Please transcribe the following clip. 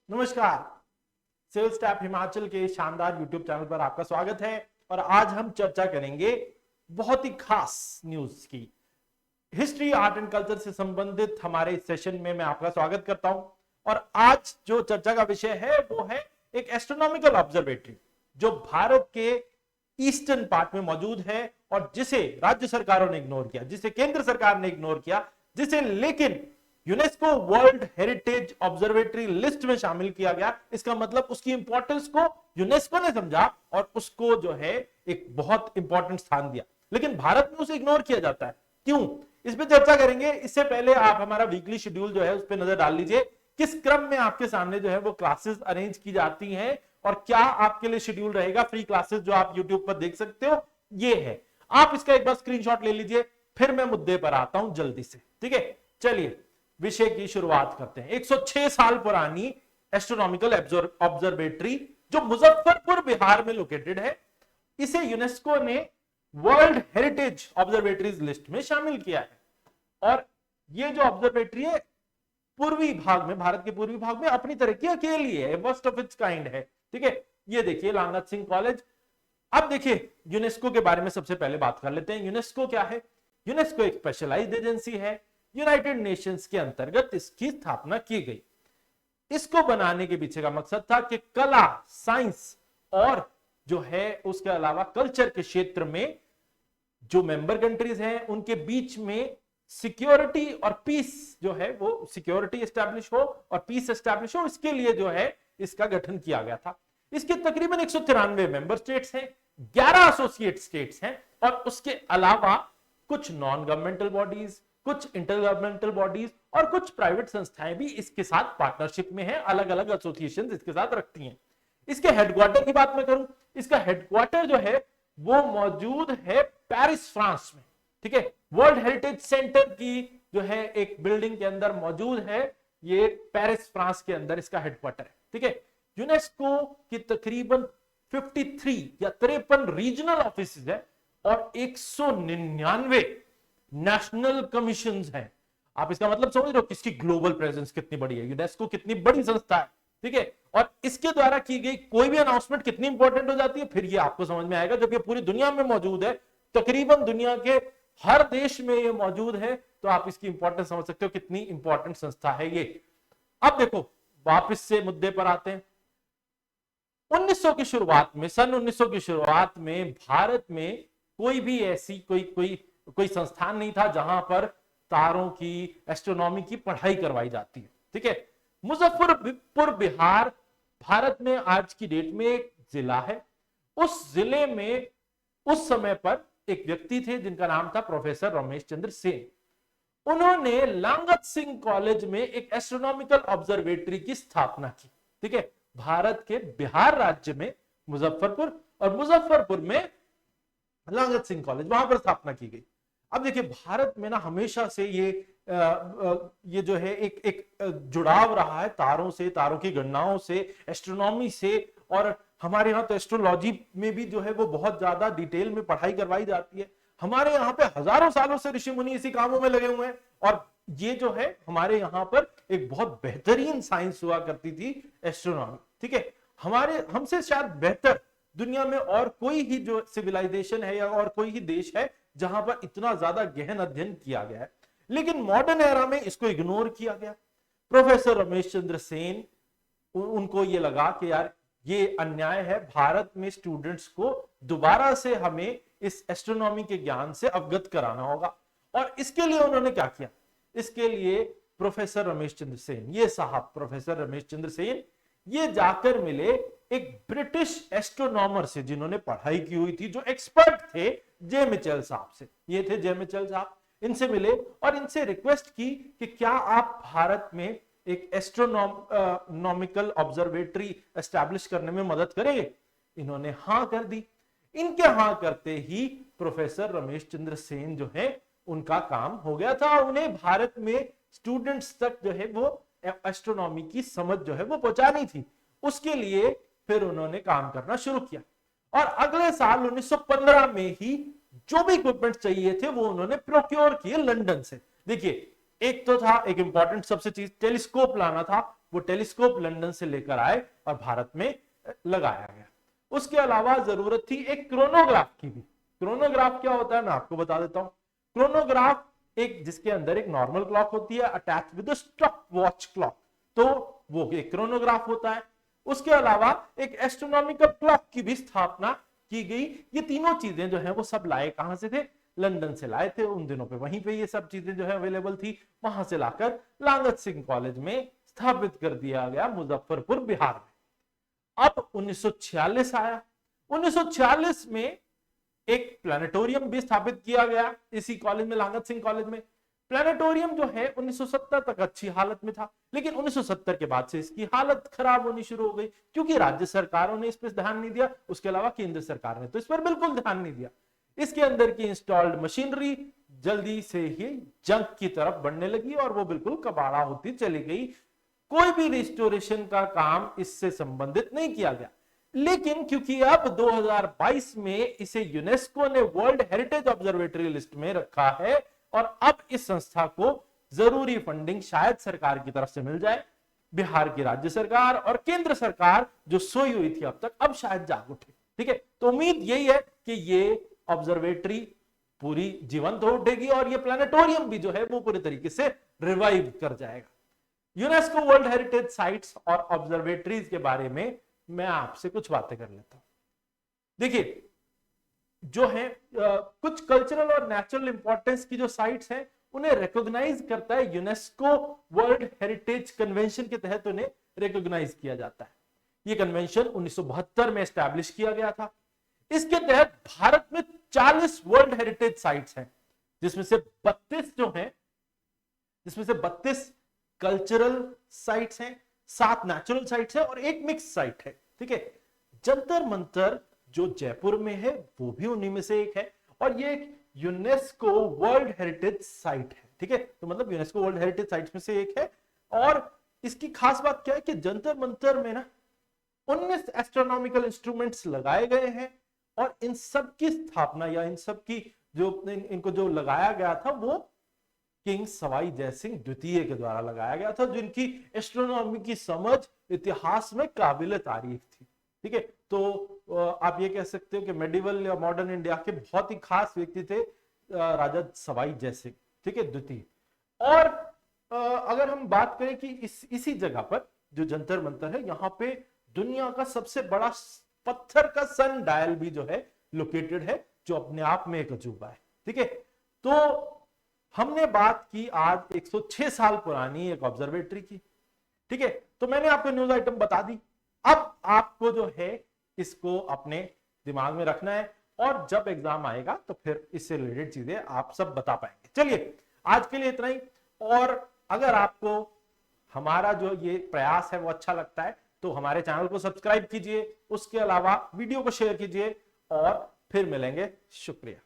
नमस्कार। Sales tap Himachal के शानदार यूट्यूब चैनल पर आपका स्वागत है। और आज हम चर्चा करेंगे बहुत ही खास न्यूज की। हिस्ट्री आर्ट एंड कल्चर से संबंधित हमारे इस सेशन में मैं आपका स्वागत करता हूं। और आज जो चर्चा का विषय है वो है एक एस्ट्रोनॉमिकल ऑब्जर्वेटरी जो भारत के ईस्टर्न पार्ट में मौजूद है और जिसे राज्य सरकारों ने इग्नोर किया, जिसे केंद्र सरकार ने इग्नोर किया, जिसे लेकिन UNESCO world heritage observatory list में शामिल किया गया। इसका मतलब उसकी इंपॉर्टेंस को यूनेस्को ने समझा और उसको जो है एक बहुत इंपॉर्टेंट स्थान दिया, लेकिन भारत में उसे इग्नोर किया जाता है। क्यों, इस पे चर्चा करेंगे। इससे पहले आप हमारा वीकली शेड्यूल जो है उस पर नजर डाल लीजिए। किस क्रम में आपके सामने जो है वो क्लासेस अरेंज की जाती हैं और क्या आपके लिए शेड्यूल रहेगा। फ्री क्लासेस जो आप यूट्यूब पर देख सकते हो ये है। आप इसका एक बार स्क्रीनशॉट ले लीजिए, फिर मैं मुद्दे पर आता हूं जल्दी से। ठीक है, चलिए विषय की शुरुआत करते हैं। 106 साल पुरानी एस्ट्रोनॉमिकल ऑब्जर्वेटरी जो मुजफ्फरपुर बिहार में लोकेटेड है, इसे यूनेस्को ने वर्ल्ड हेरिटेज ऑब्जर्वेटरीज लिस्ट में शामिल किया है। और ये जो ऑब्जर्वेटरी है पूर्वी भाग में, भारत के पूर्वी भाग में अपनी तरह की अकेली है, फर्स्ट ऑफ इट्स काइंड है। ठीक है, ये देखिए लांगत सिंह कॉलेज। अब देखिए यूनेस्को के बारे में सबसे पहले बात कर लेते हैं। यूनेस्को क्या है? यूनेस्को एक स्पेशलाइज्ड एजेंसी है, यूनाइटेड नेशंस के अंतर्गत इसकी स्थापना की गई। इसको बनाने के पीछे का मकसद था कि कला, साइंस और जो है उसके अलावा कल्चर के क्षेत्र में जो मेंबर कंट्रीज हैं उनके बीच में सिक्योरिटी और पीस जो है वो सिक्योरिटी एस्टैब्लिश हो और पीस एस्टैब्लिश हो, इसके लिए जो है इसका गठन किया गया था। इसके तकरीबन 193 मेंबर स्टेट्स हैं, 11 एसोसिएट स्टेट्स हैं और उसके अलावा कुछ नॉन गवर्नमेंटल बॉडीज, कुछ इंटर गवर्नमेंटल बॉडीज और कुछ प्राइवेट संस्थाएं भी इसके साथ पार्टनरशिप में हैं। अलग अलग एसोसिएशंस इसके साथ रखती हैं। इसके हेडक्वार्टर की बात मैं करूं, इसका हेडक्वार्टर जो है वो मौजूद है पेरिस, फ्रांस में। ठीक है, वर्ल्ड हेरिटेज सेंटर की जो है एक बिल्डिंग के अंदर मौजूद है, ये पेरिस फ्रांस के अंदर इसका हेडक्वार्टर है। ठीक है, यूनेस्को की तकरीबन 53 या 53 रीजनल ऑफिस है और 199 नेशनल कमीशन हैं। आप इसका मतलब समझ रहे हो किसकी ग्लोबल प्रेजेंस कितनी बड़ी है, यूनेस्को कितनी बड़ी संस्था है। ठीक है, और इसके द्वारा की गई कोई भी अनाउंसमेंट कितनी इंपॉर्टेंट हो जाती है फिर ये आपको समझ में आएगा। जब ये पूरी दुनिया में मौजूद है, तकरीबन दुनिया के हर देश में ये मौजूद है, तो आप इसकी इंपॉर्टेंस समझ सकते हो कितनी इंपॉर्टेंट संस्था है ये। अब देखो वापस से मुद्दे पर आते हैं। 1900 की शुरुआत में, सन 1900 की शुरुआत में भारत में कोई भी ऐसी कोई संस्थान नहीं था जहां पर तारों की, एस्ट्रोनॉमी की पढ़ाई करवाई जाती है। ठीक है, मुजफ्फरपुर बिहार भारत में आज की डेट में एक जिला है। उस जिले में उस समय पर एक व्यक्ति थे जिनका नाम था प्रोफेसर रमेश चंद्र सेन। उन्होंने लांगत सिंह कॉलेज में एक एस्ट्रोनॉमिकल ऑब्जर्वेटरी की स्थापना की। ठीक है, भारत के बिहार राज्य में मुजफ्फरपुर, और मुजफ्फरपुर में लांगत सिंह कॉलेज, वहां पर स्थापना की गई। अब देखिए भारत में ना हमेशा से ये जो है एक जुड़ाव रहा है तारों से, तारों की गणनाओं से, एस्ट्रोनॉमी से। और हमारे यहाँ तो एस्ट्रोलॉजी में भी जो है वो बहुत ज्यादा डिटेल में पढ़ाई करवाई जाती है। हमारे यहाँ पे हजारों सालों से ऋषि मुनि इसी कामों में लगे हुए हैं और ये जो है हमारे यहाँ पर एक बहुत बेहतरीन साइंस हुआ करती थी, एस्ट्रोनॉमी। ठीक है, हमारे हमसे शायद बेहतर दुनिया में और कोई ही जो सिविलाइजेशन है या और कोई ही देश है जहां पर इतना ज्यादा गहन अध्ययन किया गया है, लेकिन मॉडर्न एरा में इसको इग्नोर किया गया। प्रोफेसर रमेश चंद्र सेन, उनको ये लगा कि यार ये अन्याय है, भारत में स्टूडेंट्स को दोबारा से हमें इस एस्ट्रोनॉमी के ज्ञान से अवगत कराना होगा। और इसके लिए उन्होंने क्या किया, इसके लिए प्रोफेसर रमेश चंद्र सेन, ये साहब प्रोफेसर रमेश चंद्र सेन, ये जाकर मिले एक ब्रिटिश एस्ट्रोनॉमर से जिन्होंने पढ़ाई की हुई थी, जो एक्सपर्ट थे, जे मिचेल साहब से। ये थे जे मिचेल साहब। इनसे मिले और इनसे रिक्वेस्ट की कि क्या आप भारत में एक एस्ट्रोनॉमिकल ऑब्जर्वेटरी एस्टैब्लिश करने में मदद करेंगे। इन्होंने हां कर दी। इनके हां करते ही प्रोफेसर रमेश चंद्र सेन जो है उनका काम हो गया था। उन्हें भारत में स्टूडेंट्स तक जो है वो एस्ट्रोनॉमी की समझ जो है वो पहुंचानी थी। उसके लिए फिर उन्होंने काम करना शुरू किया और अगले साल 1915 में ही जो भी इक्विपमेंट चाहिए थे वो उन्होंने प्रोक्योर किए लंदन से। देखिए एक तो था, एक इंपॉर्टेंट सबसे चीज, टेलीस्कोप लाना था। वो टेलीस्कोप लंदन से लेकर आए और भारत में लगाया गया। उसके अलावा जरूरत थी एक क्रोनोग्राफ की भी। क्रोनोग्राफ क्या होता है मैं आपको बता देता हूं। क्रोनोग्राफ एक जिसके अंदर एक नॉर्मल क्लॉक होती है attach with stop watch clock, तो वो एक क्रोनोग्राफ होता है। उसके अलावा एक एस्ट्रोनॉमिकल क्लॉक की भी स्थापना की गई। ये तीनों चीजें जो है वो सब लाए कहां से थे? लंदन से लाए थे। उन दिनों पे वहीं पे ये सब चीजें जो है अवेलेबल थी, वहां से लाकर लांगत सिंह कॉलेज में स्थापित कर दिया गया मुजफ्फरपुर बिहार में। अब 1946 आया। 1946 में एक प्लानिटोरियम भी स्थापित किया गया इसी कॉलेज में, लांगत सिंह कॉलेज में। प्लानिटोरियम जो है 1970 तक अच्छी हालत में था, लेकिन 1970 के बाद से इसकी हालत खराब होनी शुरू हो गई, क्योंकि राज्य सरकारों ने इस पर ध्यान नहीं दिया। उसके अलावा केंद्र सरकार ने तो इस पर बिल्कुल ध्यान नहीं दिया। इसके अंदर की इंस्टॉल्ड मशीनरी जल्दी से ही जंग की तरफ बढ़ने लगी और वो बिल्कुल कबाड़ा होती चली गई। कोई भी रिस्टोरेशन का काम इससे संबंधित नहीं किया गया। लेकिन क्योंकि अब 2022 में इसे यूनेस्को ने वर्ल्ड हेरिटेज ऑब्जर्वेटरी लिस्ट में रखा है और अब इस संस्था को जरूरी फंडिंग शायद सरकार की तरफ से मिल जाए। बिहार की राज्य सरकार और केंद्र सरकार जो सोई हुई थी अब तक, अब शायद जाग उठे। ठीक है, तो उम्मीद यही है कि ये ऑब्जर्वेटरी पूरी जीवंत हो उठेगी और ये प्लानिटोरियम भी जो है वो पूरी तरीके से रिवाइव कर जाएगा। यूनेस्को वर्ल्ड हेरिटेज साइट्स और ऑब्जर्वेटरीज के बारे में मैं आपसे कुछ बातें कर लेता हूं। देखिए, जो है कुछ कल्चरल और नेचुरल इंपॉर्टेंस की जो साइट्स हैं उन्हें रिकॉग्नाइज करता है यूनेस्को वर्ल्ड हेरिटेज कन्वेंशन के तहत, उन्हें रिकॉग्नाइज किया जाता है। यह कन्वेंशन 1972 में एस्टैब्लिश किया गया था। इसके तहत भारत में 40 वर्ल्ड हेरिटेज साइट्स हैं, जिसमें से 32 जो हैं, जिसमें से 32 कल्चरल साइट्स हैं, 7 नेचुरल साइट्स हैं और एक मिक्स साइट है। ठीक है, जंतर मंतर जो जयपुर में है वो भी उन्हीं में से एक है और ये एक यूनेस्को वर्ल्ड हेरिटेज साइट है। ठीक है, तो मतलब यूनेस्को वर्ल्ड हेरिटेज साइट्स में से एक है। और इसकी खास बात क्या है कि जंतर मंतर में ना 19 एस्ट्रोनॉमिकल इंस्ट्रूमेंट्स लगाए गए हैं और इन सब की स्थापना या इन सब की जो इनको जो लगाया गया था वो किंग सवाई जयसिंह द्वितीय के द्वारा लगाया गया था, जिनकी एस्ट्रोनॉमी की समझ इतिहास में काबिल तारीफ थी। ठीक है, तो आप ये कह सकते हो कि मेडिवल या मॉडर्न इंडिया के बहुत ही खास व्यक्ति थे राजा सवाई जयसिंह, ठीक है, द्वितीय। और अगर हम बात करें कि इसी जगह पर जो जंतर मंतर है, यहाँ पे दुनिया का सबसे बड़ा पत्थर का सन डायल भी जो है लोकेटेड है, जो अपने आप में एक अजूबा है। ठीक है, तो हमने बात की आज 106 साल पुरानी एक ऑब्जर्वेटरी की। ठीक है, तो मैंने आपको न्यूज आइटम बता दी। अब आपको जो है इसको अपने दिमाग में रखना है और जब एग्जाम आएगा तो फिर इससे रिलेटेड चीजें आप सब बता पाएंगे। चलिए, आज के लिए इतना ही। और अगर आपको हमारा जो ये प्रयास है वो अच्छा लगता है तो हमारे चैनल को सब्सक्राइब कीजिए, उसके अलावा वीडियो को शेयर कीजिए और फिर मिलेंगे। शुक्रिया।